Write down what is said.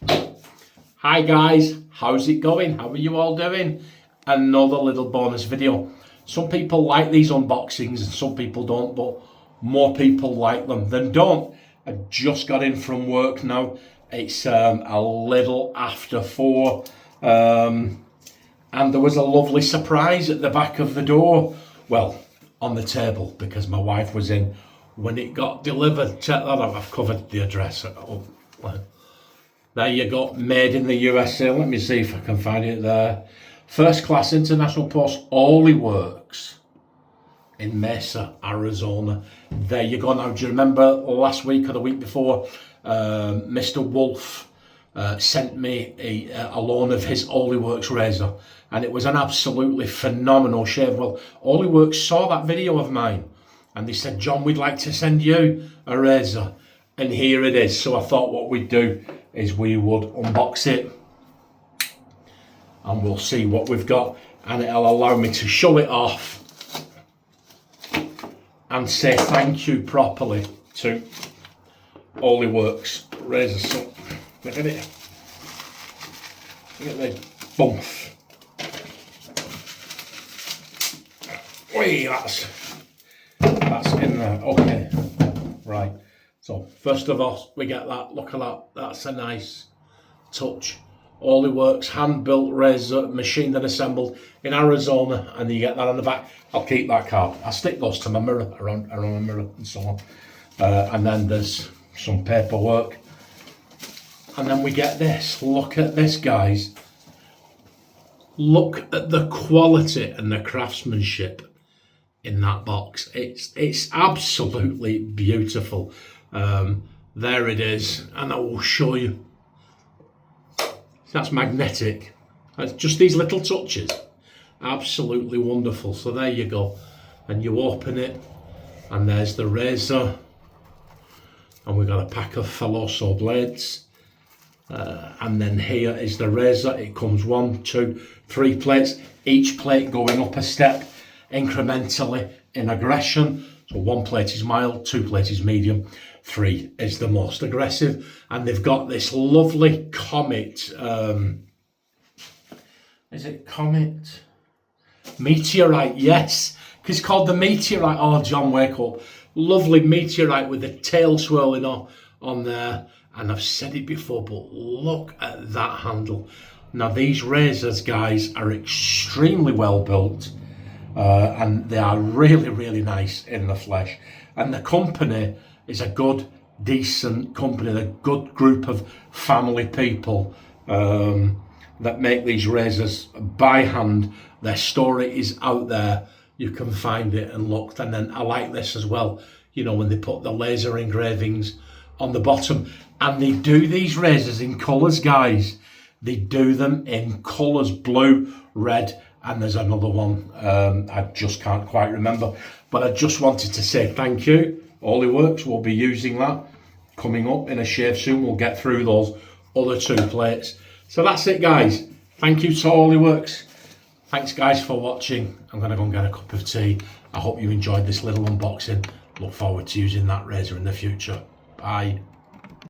Hi guys, how's it going? How are you all doing? Another little bonus video. Some people like these unboxings and some people don't, but more people like them than don't. I just got in from work now. It's a little after 4 and there was a lovely surprise at the back of the door. Well, on the table, because my wife was in when it got delivered. Check that out, I've covered the address. Oh, there you go, made in the USA. Let me see if I can find it there. First class International Post, Oliworks in Mesa, Arizona. There you go. Now, do you remember last week or the week before, Mr. Wolf sent me a loan of his Oliworks razor, and it was an absolutely phenomenal shave. Well, Oliworks saw that video of mine and they said, John, we'd like to send you a razor, and here it is. So I thought what we'd do is we would unbox it and we'll see what we've got, and it'll allow me to show it off and say thank you properly to Oliworks razor. So look at it, look at the bump. Wait, that's in there. Okay, right. So first of all, we get that. Look at that. That's a nice touch. Oliworks hand-built razor, machined and assembled in Arizona, and you get that on the back. I'll keep that card. I stick those to my mirror, around my mirror, and so on. And then there's some paperwork, and then we get this. Look at this, guys. Look at the quality and the craftsmanship in that box. It's absolutely beautiful. There it is, and I will show you. That's magnetic. That's just these little touches, absolutely wonderful. So there you go, and you open it and there's the razor, and we've got a pack of Filoso blades, and then here is the razor. It comes 1, 2, 3 plates, each plate going up a step incrementally in aggression. So 1 plate is mild, 2 plates is medium, 3 is the most aggressive. And they've got this lovely Comet, is it Comet? Meteorite, yes, because it's called the Meteorite. Oh, John, wake up. Lovely Meteorite with the tail swirling on there. And I've said it before, but look at that handle. Now, these razors, guys, are extremely well built. And they are really, really nice in the flesh. And the company is a good, decent company, a good group of family people that make these razors by hand. Their story is out there. You can find it and look. And then I like this as well, you know, when they put the laser engravings on the bottom. And they do these razors in colours, guys. They do them in colours, blue, red, and there's another one I just can't quite remember. But I just wanted to say thank you. Oliworks will be using that coming up in a shave soon. We'll get through those other 2 plates. So that's it, guys. Thank you to Oliworks. Thanks, guys, for watching. I'm going to go and get a cup of tea. I hope you enjoyed this little unboxing. Look forward to using that razor in the future. Bye.